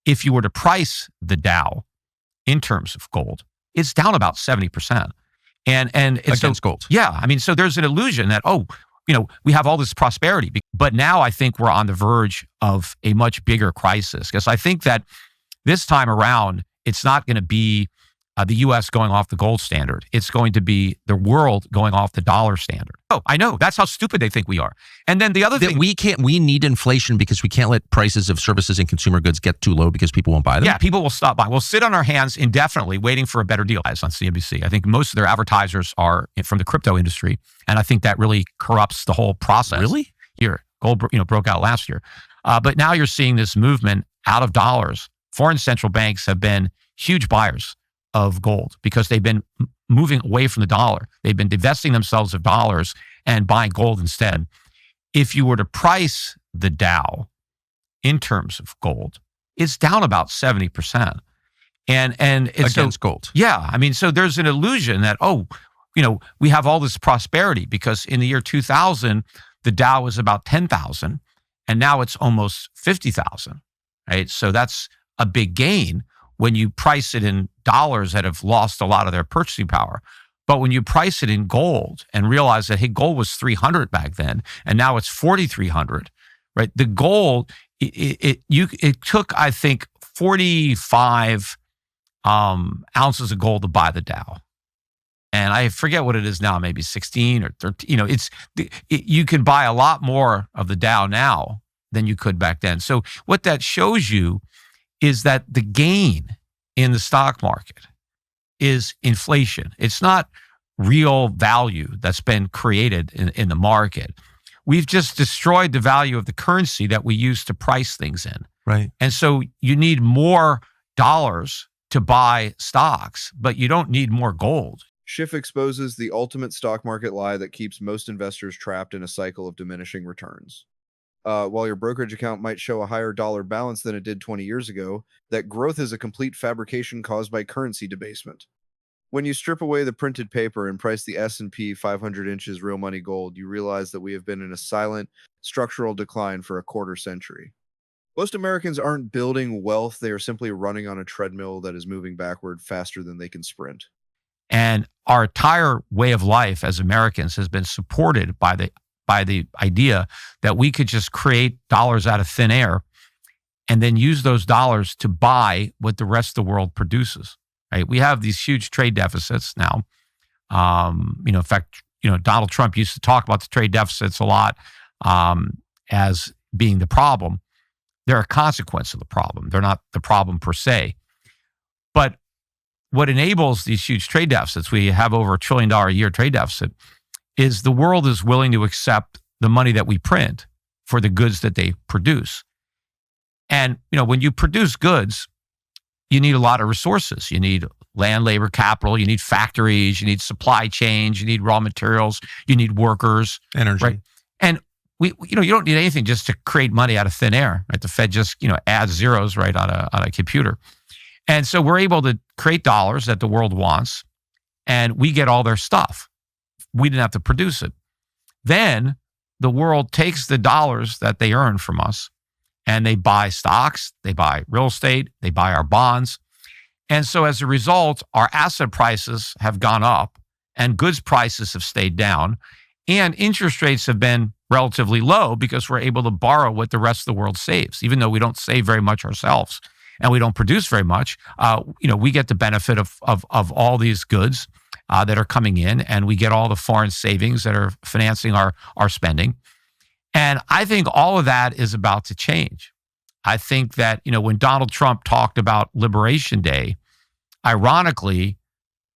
if you were to price the Dow in terms of gold, it's down about 70%. And against gold. Yeah. I mean, so there's an illusion that, we have all this prosperity. But now I think we're on the verge of a much bigger crisis, because I think that this time around, it's not going to be the U.S. going off the gold standard. It's going to be the world going off the dollar standard. Oh, I know. That's how stupid they think we are. And then the other thing, we need inflation because we can't let prices of services and consumer goods get too low because people won't buy them. Yeah, people will stop buying. We'll sit on our hands indefinitely waiting for a better deal, as on CNBC. I think most of their advertisers are from the crypto industry, and I think that really corrupts the whole process. Really? Here, gold broke out last year. But now you're seeing this movement out of dollars. Foreign central banks have been huge buyers of gold because they've been moving away from the dollar. They've been divesting themselves of dollars and buying gold instead. If you were to price the Dow in terms of gold, it's down about 70%. And it's against gold. Yeah. I mean, so there's an illusion that, we have all this prosperity because in the year 2000, the Dow was about 10,000 and now it's almost 50,000, right? So that's a big gain when you price it in dollars that have lost a lot of their purchasing power. But when you price it in gold and realize that, hey, gold was 300 back then, and now it's 4,300, right? The gold, it took, I think, 45 ounces of gold to buy the Dow. And I forget what it is now, maybe 16 or 13. You can buy a lot more of the Dow now than you could back then. So what that shows you is that the gain in the stock market is inflation. It's not real value that's been created in the market. We've just destroyed the value of the currency that we use to price things in. Right. And so you need more dollars to buy stocks, but you don't need more gold. Schiff exposes the ultimate stock market lie that keeps most investors trapped in a cycle of diminishing returns. While your brokerage account might show a higher dollar balance than it did 20 years ago, that growth is a complete fabrication caused by currency debasement. When you strip away the printed paper and price the S&P 500 inches real money gold, you realize that we have been in a silent, structural decline for a quarter century. Most Americans aren't building wealth, they are simply running on a treadmill that is moving backward faster than they can sprint. And our entire way of life as Americans has been supported by the idea that we could just create dollars out of thin air and then use those dollars to buy what the rest of the world produces, right? We have these huge trade deficits now. In fact, Donald Trump used to talk about the trade deficits a lot as being the problem. They're a consequence of the problem. They're not the problem per se. But what enables these huge trade deficits, we have over $1 trillion a year trade deficit, is the world is willing to accept the money that we print for the goods that they produce. And, when you produce goods, you need a lot of resources. You need land, labor, capital. You need factories. You need supply chains. You need raw materials. You need workers. Energy. Right? And you don't need anything just to create money out of thin air. Right? The Fed just, adds zeros right on a computer. And so we're able to create dollars that the world wants, and we get all their stuff. We didn't have to produce it. Then the world takes the dollars that they earn from us and they buy stocks, they buy real estate, they buy our bonds. And so as a result, our asset prices have gone up and goods prices have stayed down, and interest rates have been relatively low because we're able to borrow what the rest of the world saves, even though we don't save very much ourselves and we don't produce very much. We get the benefit of all these goods that are coming in, and we get all the foreign savings that are financing our spending. And I think all of that is about to change. I think that, when Donald Trump talked about Liberation Day, ironically,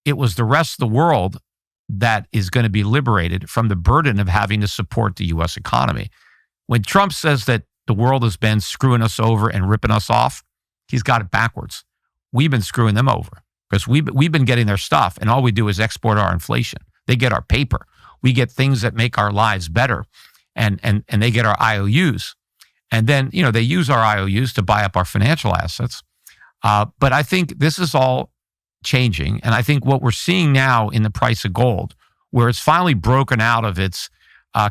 it was the rest of the world that is going to be liberated from the burden of having to support the U.S. economy. When Trump says that the world has been screwing us over and ripping us off, he's got it backwards. We've been screwing them over because we've been getting their stuff, and all we do is export our inflation. They get our paper. We get things that make our lives better, and they get our IOUs. And then, they use our IOUs to buy up our financial assets. But I think this is all changing. And I think what we're seeing now in the price of gold, where it's finally broken out of its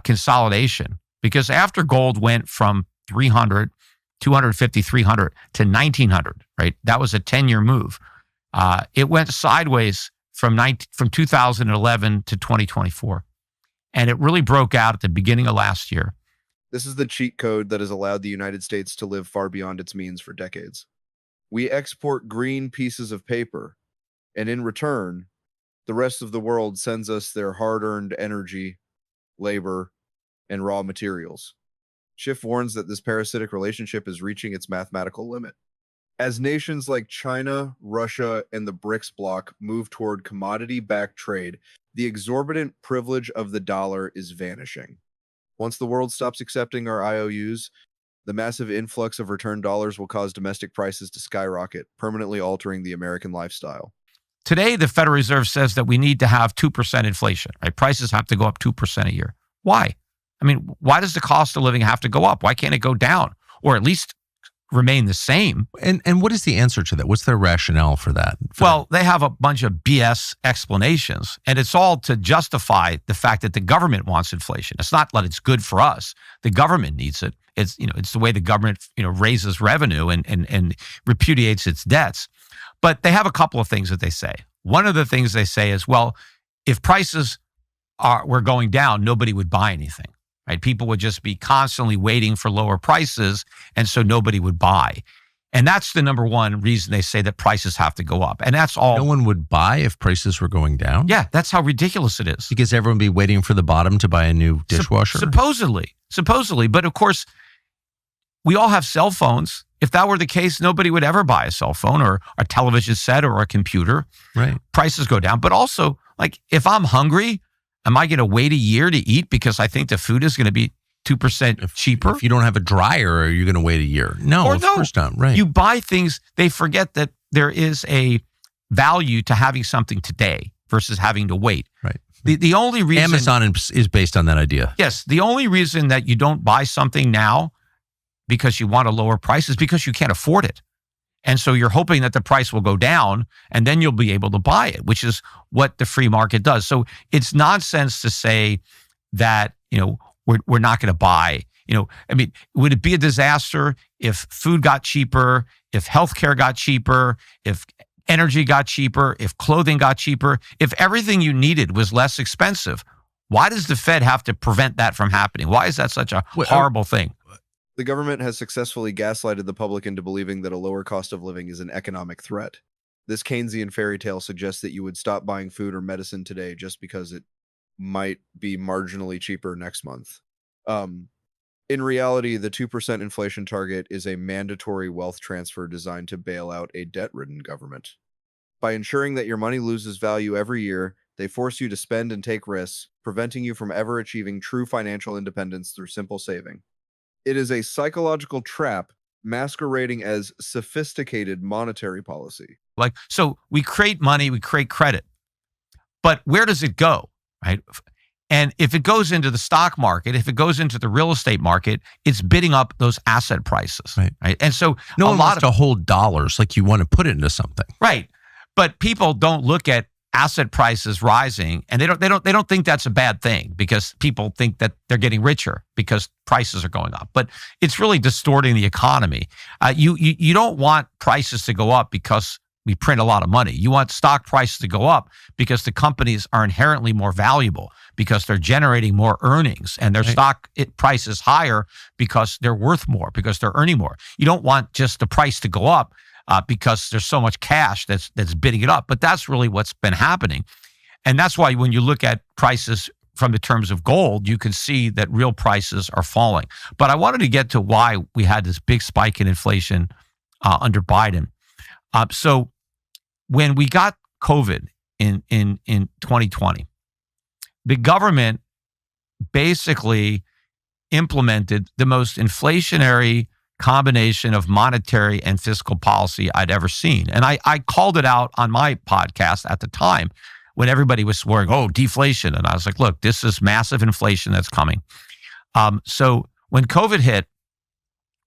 consolidation, because after gold went from 300 250, 300 to 1900, right? That was a 10-year move. It went sideways from 2011 to 2024. And it really broke out at the beginning of last year. This is the cheat code that has allowed the United States to live far beyond its means for decades. We export green pieces of paper, and in return, the rest of the world sends us their hard-earned energy, labor, and raw materials. Schiff warns that this parasitic relationship is reaching its mathematical limit. As nations like China, Russia, and the BRICS bloc move toward commodity-backed trade, the exorbitant privilege of the dollar is vanishing. Once the world stops accepting our IOUs, the massive influx of return dollars will cause domestic prices to skyrocket, permanently altering the American lifestyle. Today, the Federal Reserve says that we need to have 2% inflation, right? Prices have to go up 2% a year. Why? I mean, why does the cost of living have to go up? Why can't it go down or at least remain the same? And what is the answer to that? What's their rationale for that? Well, they have a bunch of BS explanations, and it's all to justify the fact that the government wants inflation. It's not that it's good for us. The government needs it. It's the way the government raises revenue and repudiates its debts. But they have a couple of things that they say. One of the things they say is, well, if prices were going down, nobody would buy anything. Right? People would just be constantly waiting for lower prices, and so nobody would buy. And that's the number one reason they say that prices have to go up. And that's all. No one would buy if prices were going down? Yeah, that's how ridiculous it is. Because everyone would be waiting for the bottom to buy a new dishwasher? Supposedly. But of course, we all have cell phones. If that were the case, nobody would ever buy a cell phone or a television set or a computer. Right. Prices go down. But also, like, if I'm hungry, am I going to wait a year to eat because I think the food is going to be 2% cheaper? If you don't have a dryer, are you going to wait a year? No, of course not. Right. You buy things, they forget that there is a value to having something today versus having to wait. Right. The only reason Amazon is based on that idea. Yes. The only reason that you don't buy something now because you want a lower price is because you can't afford it. And so you're hoping that the price will go down and then you'll be able to buy it, which is what the free market does. So it's nonsense to say that, we're not going to buy. I mean, would it be a disaster if food got cheaper, if healthcare got cheaper, if energy got cheaper, if clothing got cheaper, if everything you needed was less expensive? Why does the Fed have to prevent that from happening? Why is that such a horrible thing? The government has successfully gaslighted the public into believing that a lower cost of living is an economic threat. This Keynesian fairy tale suggests that you would stop buying food or medicine today just because it might be marginally cheaper next month. In reality, the 2% inflation target is a mandatory wealth transfer designed to bail out a debt-ridden government. By ensuring that your money loses value every year, they force you to spend and take risks, preventing you from ever achieving true financial independence through simple saving. It is a psychological trap masquerading as sophisticated monetary policy. So we create money, we create credit, but where does it go, right? And if it goes into the stock market, if it goes into the real estate market, it's bidding up those asset prices, right? And so no one wants to hold dollars like you want to put it into something, right? But people don't look at asset prices rising, and they don't think that's a bad thing because people think that they're getting richer because prices are going up. But it's really distorting the economy. You don't want prices to go up because we print a lot of money. You want stock prices to go up because the companies are inherently more valuable because they're generating more earnings, and their stock price is higher because they're worth more, because they're earning more. You don't want just the price to go up because there's so much cash that's bidding it up. But that's really what's been happening. And that's why when you look at prices from the terms of gold, you can see that real prices are falling. But I wanted to get to why we had this big spike in inflation under Biden. So when we got COVID in 2020, the government basically implemented the most inflationary combination of monetary and fiscal policy I'd ever seen. And I called it out on my podcast at the time when everybody was swearing, oh, deflation. And I was like, look, this is massive inflation that's coming. So when COVID hit,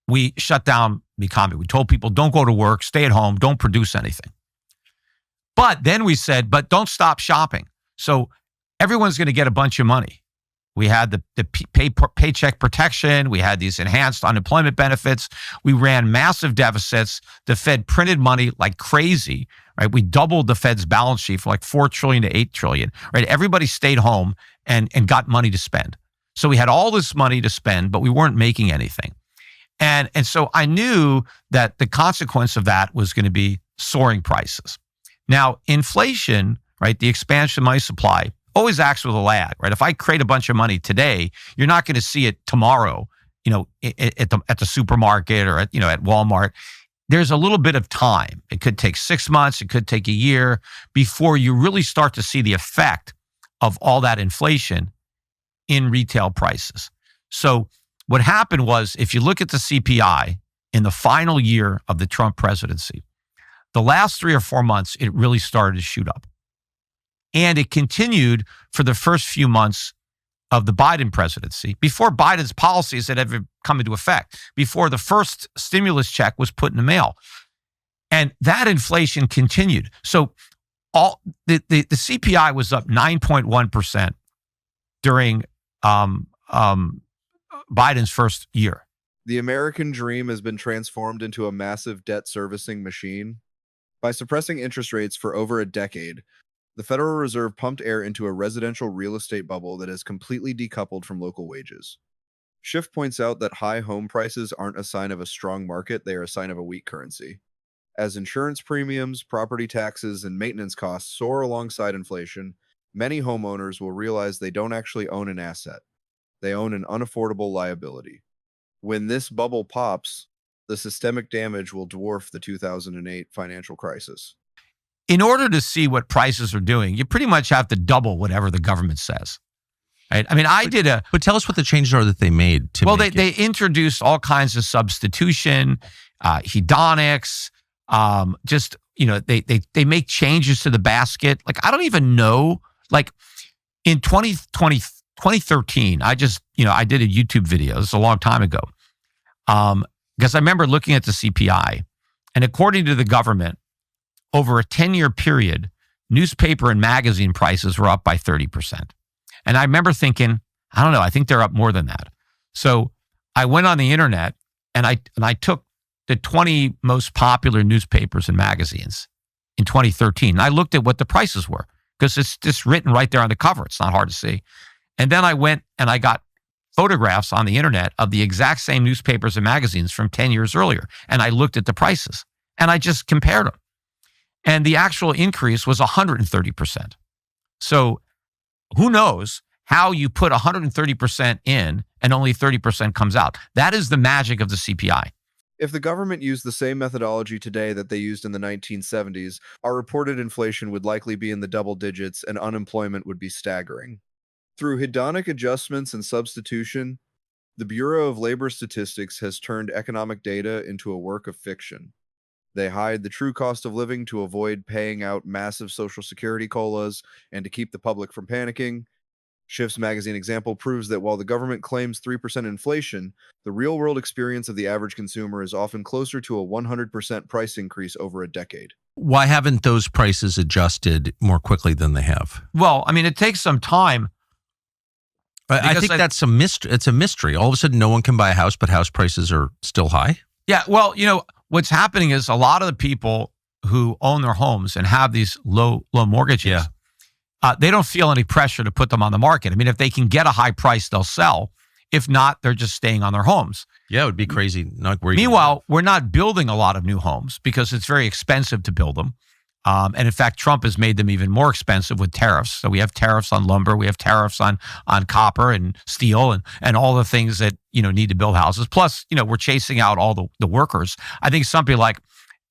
we shut down the economy. We told people, don't go to work, stay at home, don't produce anything. But then we said, but don't stop shopping. So everyone's going to get a bunch of money. We had the paycheck protection. We had these enhanced unemployment benefits. We ran massive deficits. The Fed printed money like crazy, right? We doubled the Fed's balance sheet from like $4 trillion to $8 trillion, right? Everybody stayed home and got money to spend. So we had all this money to spend, but we weren't making anything. And so I knew that the consequence of that was going to be soaring prices. Now, inflation, right, the expansion of money supply, always acts with a lag, right? If I create a bunch of money today, you're not going to see it tomorrow, at the supermarket or at Walmart. There's a little bit of time. It could take 6 months, it could take a year before you really start to see the effect of all that inflation in retail prices. So what happened was, if you look at the CPI in the final year of the Trump presidency, the last 3 or 4 months, it really started to shoot up. And it continued for the first few months of the Biden presidency, before Biden's policies had ever come into effect, before the first stimulus check was put in the mail. And that inflation continued. So all the CPI was up 9.1% during Biden's first year. The American dream has been transformed into a massive debt servicing machine. By suppressing interest rates for over a decade, the Federal Reserve pumped air into a residential real estate bubble that is completely decoupled from local wages. Schiff points out that high home prices aren't a sign of a strong market, they are a sign of a weak currency. As insurance premiums, property taxes, and maintenance costs soar alongside inflation, many homeowners will realize they don't actually own an asset. They own an unaffordable liability. When this bubble pops, the systemic damage will dwarf the 2008 financial crisis. In order to see what prices are doing, you pretty much have to double whatever the government says. Right? I mean, But tell us what the changes are that they made to Well, they introduced all kinds of substitution, hedonics, they make changes to the basket. Like, I don't even know, like in 2013, I did a YouTube video. This is a long time ago. Because I remember looking at the CPI, and according to the government, over a 10-year period, newspaper and magazine prices were up by 30%. And I remember thinking, I don't know, I think they're up more than that. So I went on the internet and I took the 20 most popular newspapers and magazines in 2013. And I looked at what the prices were, because it's just written right there on the cover. It's not hard to see. And then I went and I got photographs on the internet of the exact same newspapers and magazines from 10 years earlier. And I looked at the prices and I just compared them. And the actual increase was 130%. So who knows how you put 130% in and only 30% comes out. That is the magic of the CPI. If the government used the same methodology today that they used in the 1970s, our reported inflation would likely be in the double digits and unemployment would be staggering. Through hedonic adjustments and substitution, the Bureau of Labor Statistics has turned economic data into a work of fiction. They hide the true cost of living to avoid paying out massive Social Security COLAs and to keep the public from panicking. Schiff's magazine example proves that while the government claims 3% inflation, the real-world experience of the average consumer is often closer to a 100% price increase over a decade. Why haven't those prices adjusted more quickly than they have? Well, I mean, it takes some time. I think that's a mystery. It's a mystery. All of a sudden, no one can buy a house, but house prices are still high. Yeah, well, what's happening is a lot of the people who own their homes and have these low mortgages, they don't feel any pressure to put them on the market. I mean, if they can get a high price, they'll sell. If not, they're just staying on their homes. Yeah, it would be crazy. Meanwhile, we're not building a lot of new homes because it's very expensive to build them. And in fact, Trump has made them even more expensive with tariffs. So we have tariffs on lumber, we have tariffs on copper and steel and all the things that, need to build houses. Plus, we're chasing out all the workers. I think something like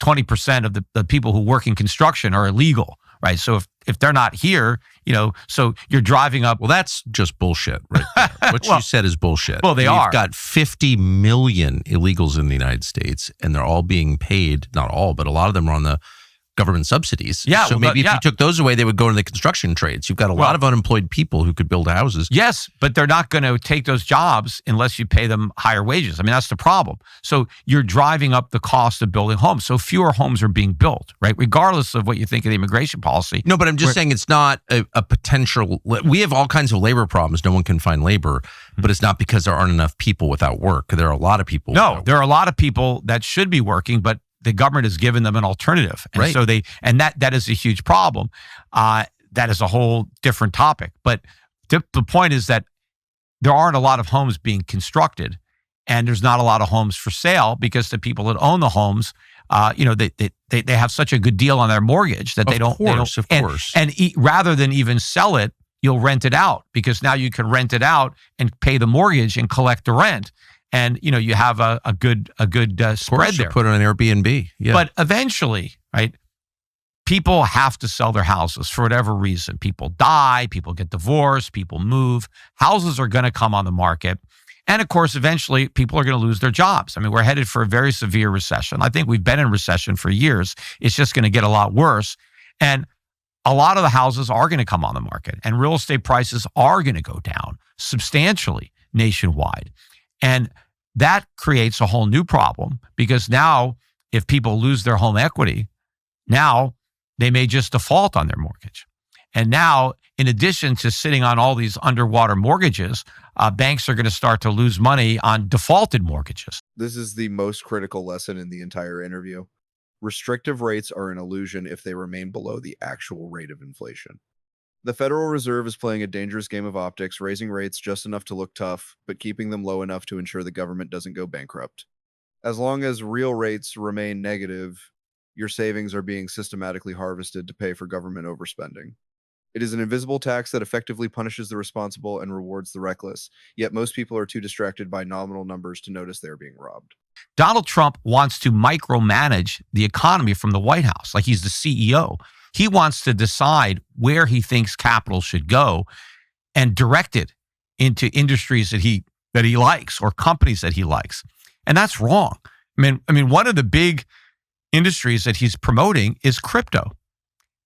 20% of the people who work in construction are illegal, right? So if they're not here, so you're driving up. Well, that's just bullshit right there. What you said is bullshit. Well, We've got 50 million illegals in the United States, and they're all being paid, not all, but a lot of them are on the government subsidies. Yeah. So maybe if you took those away, they would go into the construction trades. You've got a lot of unemployed people who could build houses. Yes, but they're not going to take those jobs unless you pay them higher wages. I mean, that's the problem. So you're driving up the cost of building homes. So fewer homes are being built, right? Regardless of what you think of the immigration policy. No, but I'm just saying it's not a potential. We have all kinds of labor problems. No one can find labor, but it's not because there aren't enough people without work. There are a lot of people. No, there are a lot of people that should be working, but the government has given them an alternative. And so that is a huge problem. That is a whole different topic. But the point is that there aren't a lot of homes being constructed, and there's not a lot of homes for sale because the people that own the homes, they have such a good deal on their mortgage that Of course. And rather than even sell it, you'll rent it out, because now you can rent it out and pay the mortgage and collect the rent. And, you have a good spread there. Put it on Airbnb. Yeah. But eventually, right, people have to sell their houses for whatever reason. People die, people get divorced, people move. Houses are going to come on the market. And of course, eventually, people are going to lose their jobs. I mean, we're headed for a very severe recession. I think we've been in recession for years. It's just going to get a lot worse. And a lot of the houses are going to come on the market, and real estate prices are going to go down substantially nationwide. And that creates a whole new problem, because now if people lose their home equity, now they may just default on their mortgage. And now, in addition to sitting on all these underwater mortgages, banks are going to start to lose money on defaulted mortgages. This is the most critical lesson in the entire interview. Restrictive rates are an illusion if they remain below the actual rate of inflation. The Federal Reserve is playing a dangerous game of optics, raising rates just enough to look tough, but keeping them low enough to ensure the government doesn't go bankrupt. As long as real rates remain negative, your savings are being systematically harvested to pay for government overspending. It is an invisible tax that effectively punishes the responsible and rewards the reckless, yet most people are too distracted by nominal numbers to notice they are being robbed. Donald Trump wants to micromanage the economy from the White House, like he's the CEO. He wants to decide where he thinks capital should go and direct it into industries that he likes, or companies that he likes. And that's wrong. I mean, one of the big industries that he's promoting is crypto.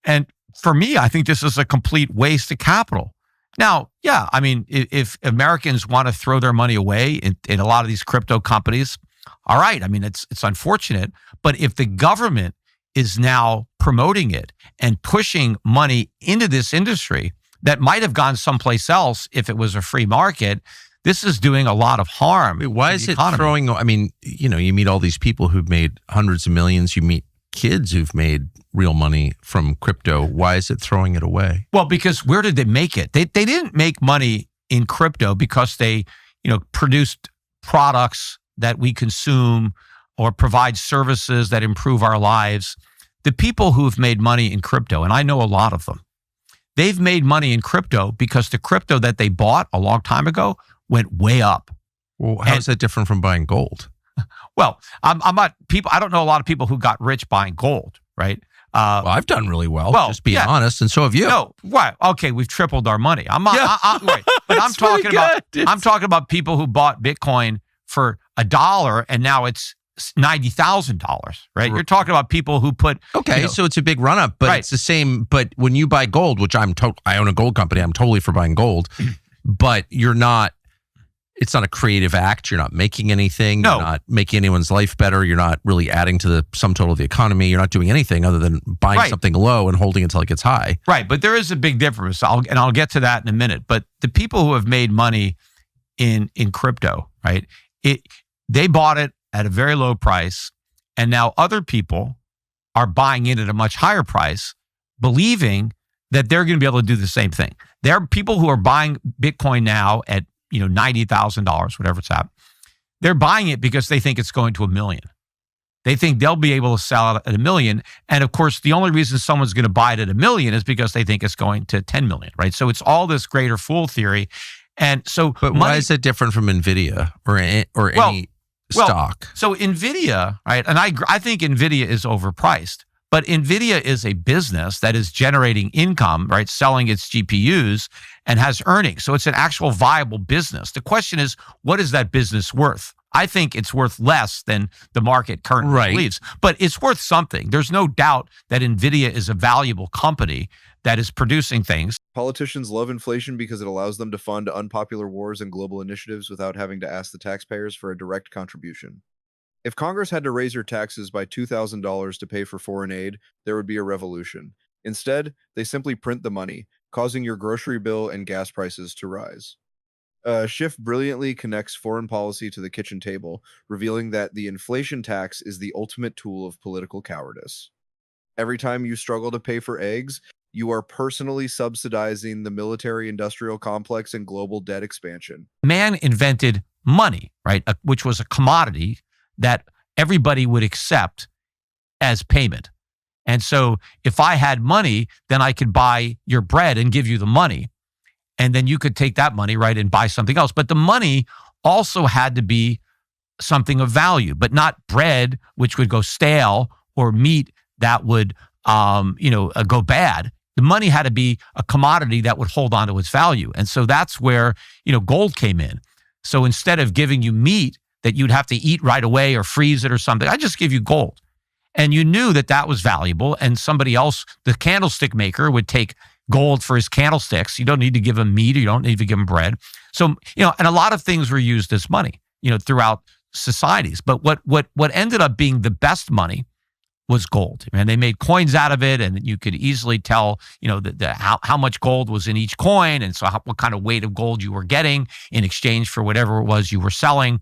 And for me, I think this is a complete waste of capital. Now, yeah, I mean, if Americans want to throw their money away in a lot of these crypto companies, all right. I mean, it's unfortunate. But if the government is now promoting it and pushing money into this industry that might have gone someplace else if it was a free market, this is doing a lot of harm. Why is it throwing? I mean, you meet all these people who've made hundreds of millions. You meet kids who've made real money from crypto. Why is it throwing it away? Well, because where did they make it? They didn't make money in crypto because they, produced products that we consume or provide services that improve our lives. The people who've made money in crypto, and I know a lot of them, they've made money in crypto because the crypto that they bought a long time ago went way up. Well, how is that different from buying gold? Well, I'm not people. I don't know a lot of people who got rich buying gold, right? Well, I've done really well. Just being honest, and so have you. No, right? Okay, we've tripled our money. I'm not. Right. But I'm talking about people who bought Bitcoin for $1 and now it's $90,000, right? You're talking about people who put. Okay, so it's a big run up, but it's the same. But when you buy gold, which I own a gold company, I'm totally for buying gold, but you're not. It's not a creative act. You're not making anything. No. You're not making anyone's life better. You're not really adding to the sum total of the economy. You're not doing anything other than buying something low and holding it until it gets high. Right. But there is a big difference. I'll get to that in a minute. But the people who have made money in crypto, right? They bought it at a very low price. And now other people are buying it at a much higher price, believing that they're going to be able to do the same thing. There are people who are buying Bitcoin now at $90,000, whatever it's at. They're buying it because they think it's going to $1 million. They think they'll be able to sell it at $1 million. And of course, the only reason someone's going to buy it at $1 million is because they think it's going to 10 million, right? So it's all this greater fool theory. And so, but why is it different from NVIDIA or any stock? So NVIDIA, right? And I think NVIDIA is overpriced. But NVIDIA is a business that is generating income, right? Selling its GPUs and has earnings. So it's an actual viable business. The question is, what is that business worth? I think it's worth less than the market currently believes, but it's worth something. There's no doubt that NVIDIA is a valuable company that is producing things. Politicians love inflation because it allows them to fund unpopular wars and global initiatives without having to ask the taxpayers for a direct contribution. If Congress had to raise your taxes by $2,000 to pay for foreign aid, there would be a revolution. Instead, they simply print the money, causing your grocery bill and gas prices to rise. Schiff brilliantly connects foreign policy to the kitchen table, revealing that the inflation tax is the ultimate tool of political cowardice. Every time you struggle to pay for eggs, you are personally subsidizing the military-industrial complex and global debt expansion. Man invented money, right, which was a commodity that everybody would accept as payment. And so if I had money, then I could buy your bread and give you the money. And then you could take that money, right, and buy something else. But the money also had to be something of value, but not bread, which would go stale, or meat that would, go bad. The money had to be a commodity that would hold on to its value. And so that's where, gold came in. So instead of giving you meat that you'd have to eat right away or freeze it or something, I just give you gold. And you knew that that was valuable. And somebody else, the candlestick maker, would take gold for his candlesticks. You don't need to give him meat, or you don't need to give him bread. So, and a lot of things were used as money, throughout societies. But what ended up being the best money was gold. And they made coins out of it, and you could easily tell, how much gold was in each coin, and so what kind of weight of gold you were getting in exchange for whatever it was you were selling.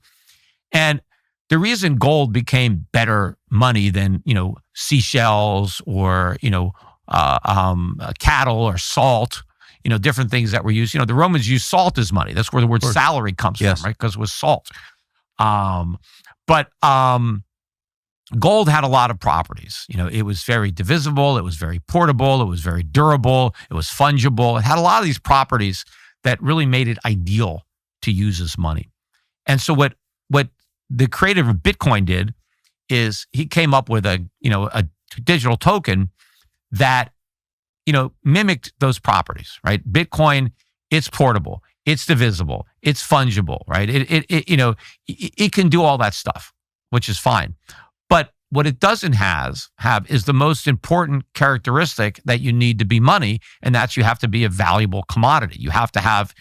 And the reason gold became better money than, seashells or, cattle or salt, different things that were used. The Romans used salt as money. That's where the word salary comes from, right? Because it was salt. But gold had a lot of properties. It was very divisible. It was very portable. It was very durable. It was fungible. It had a lot of these properties that really made it ideal to use as money. And so what the creator of Bitcoin did is he came up with a digital token that, mimicked those properties, right? Bitcoin, it's portable, it's divisible, it's fungible, right? It can do all that stuff, which is fine. But what it doesn't have is the most important characteristic that you need to be money, and that's you have to be a valuable commodity. You have to have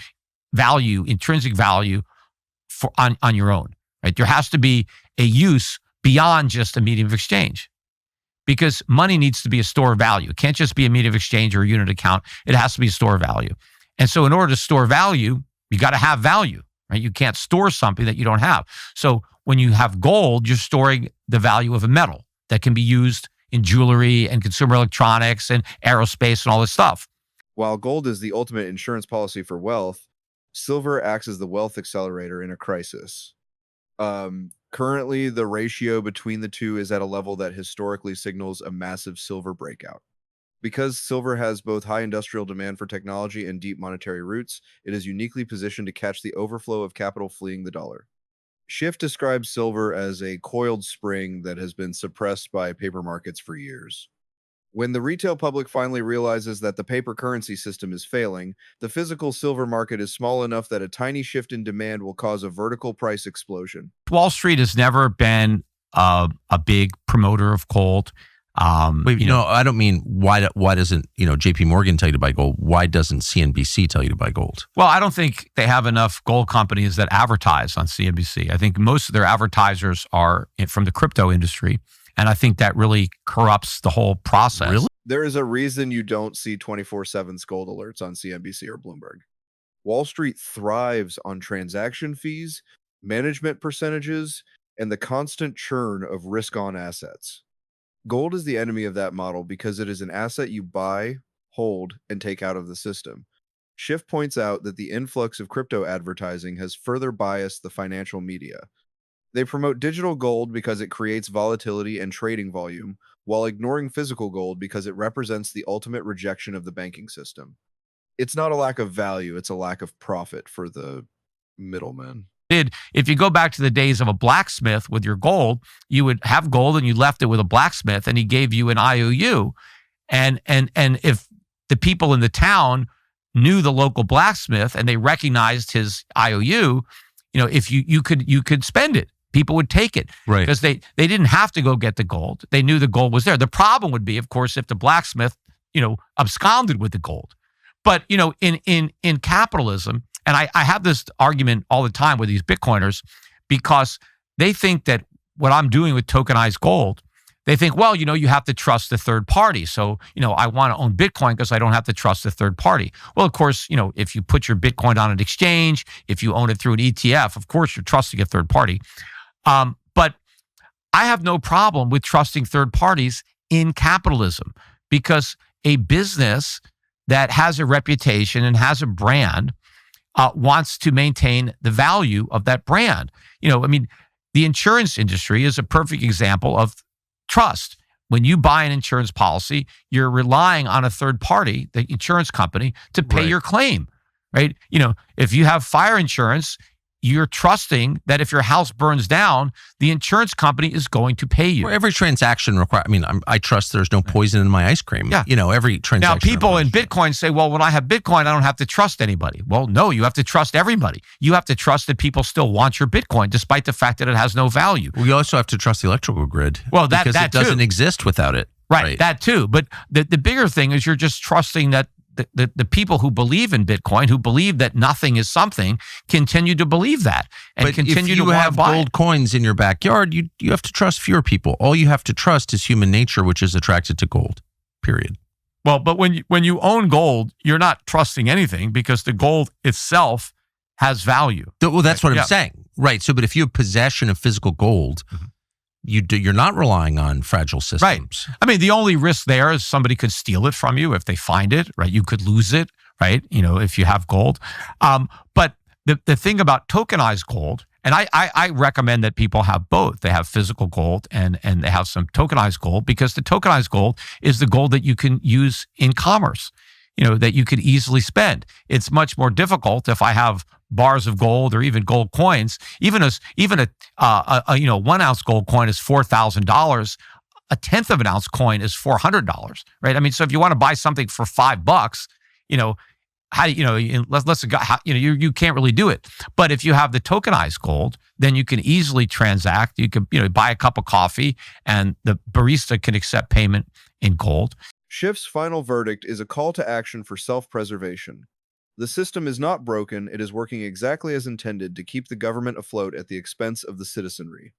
value, intrinsic value on your own, right? There has to be a use beyond just a medium of exchange, because money needs to be a store of value. It can't just be a medium of exchange or a unit account. It has to be a store of value. And so in order to store value, you got to have value, right? You can't store something that you don't have. So when you have gold, you're storing the value of a metal that can be used in jewelry and consumer electronics and aerospace and all this stuff. While gold is the ultimate insurance policy for wealth, silver acts as the wealth accelerator in a crisis. Currently, the ratio between the two is at a level that historically signals a massive silver breakout. Because silver has both high industrial demand for technology and deep monetary roots, it is uniquely positioned to catch the overflow of capital fleeing the dollar. Schiff describes silver as a coiled spring that has been suppressed by paper markets for years. When the retail public finally realizes that the paper currency system is failing, the physical silver market is small enough that a tiny shift in demand will cause a vertical price explosion. Wall Street has never been a big promoter of gold. I don't mean why doesn't JP Morgan tell you to buy gold? Why doesn't CNBC tell you to buy gold? Well, I don't think they have enough gold companies that advertise on CNBC. I think most of their advertisers are from the crypto industry. And I think that really corrupts the whole process. Really? There is a reason you don't see 24/7 gold alerts on CNBC or Bloomberg. Wall Street thrives on transaction fees, management percentages, and the constant churn of risk-on assets. Gold is the enemy of that model because it is an asset you buy, hold, and take out of the system. Schiff points out that the influx of crypto advertising has further biased the financial media. They promote digital gold because it creates volatility and trading volume, while ignoring physical gold because it represents the ultimate rejection of the banking system. It's not a lack of value, it's a lack of profit for the middlemen. If you go back to the days of a blacksmith with your gold, you would have gold and you left it with a blacksmith and he gave you an IOU. And if the people in the town knew the local blacksmith and they recognized his IOU, if you could spend it. people would take it because they didn't have to go get the gold. They knew the gold was there. The problem would be, of course, if the blacksmith, absconded with the gold. But, in capitalism, and I have this argument all the time with these Bitcoiners because they think that what I'm doing with tokenized gold, they think, well, you have to trust the third party. So, I want to own Bitcoin because I don't have to trust the third party. Well, of course, if you put your Bitcoin on an exchange, if you own it through an ETF, of course, you're trusting a third party. But I have no problem with trusting third parties in capitalism because a business that has a reputation and has a brand wants to maintain the value of that brand. The insurance industry is a perfect example of trust. When you buy an insurance policy, you're relying on a third party, the insurance company, to pay your claim, right? If you have fire insurance, you're trusting that if your house burns down, the insurance company is going to pay you. Well, every transaction I trust there's no poison in my ice cream. Yeah. Every transaction. Now, people in Bitcoin say, well, when I have Bitcoin, I don't have to trust anybody. Well, no, you have to trust everybody. You have to trust that people still want your Bitcoin, despite the fact that it has no value. We also have to trust the electrical grid. Well, because it doesn't exist without it. Right, that too. But the bigger thing is you're just trusting that the people who believe in Bitcoin, who believe that nothing is something, continue to believe that and continue to want to buy it. If you have gold coins in your backyard, you have to trust fewer people. All you have to trust is human nature, which is attracted to gold, period. Well, but when you own gold, you're not trusting anything because the gold itself has value. Well, that's what I'm saying. Right. So, but if you have possession of physical gold, you're not relying on fragile systems. Right. I mean, the only risk there is somebody could steal it from you if they find it, right? You could lose it, right? If you have gold. But the thing about tokenized gold, and I recommend that people have both. They have physical gold and they have some tokenized gold because the tokenized gold is the gold that you can use in commerce, that you could easily spend. It's much more difficult if I have bars of gold or even gold coins. Even a 1 ounce gold coin is $4,000. A tenth of an ounce coin is $400, right? I mean, so if you want to buy something for $5, you can't really do it. But if you have the tokenized gold, then you can easily transact. You can buy a cup of coffee and the barista can accept payment in gold. Schiff's final verdict is a call to action for self-preservation. The system is not broken, it is working exactly as intended to keep the government afloat at the expense of the citizenry.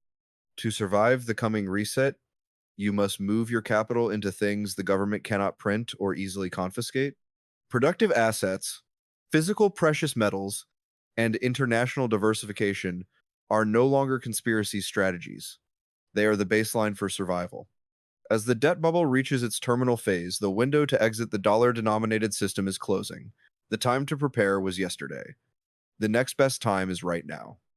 To survive the coming reset, you must move your capital into things the government cannot print or easily confiscate. Productive assets, physical precious metals, and international diversification are no longer conspiracy strategies. They are the baseline for survival. As the debt bubble reaches its terminal phase, the window to exit the dollar-denominated system is closing. The time to prepare was yesterday. The next best time is right now.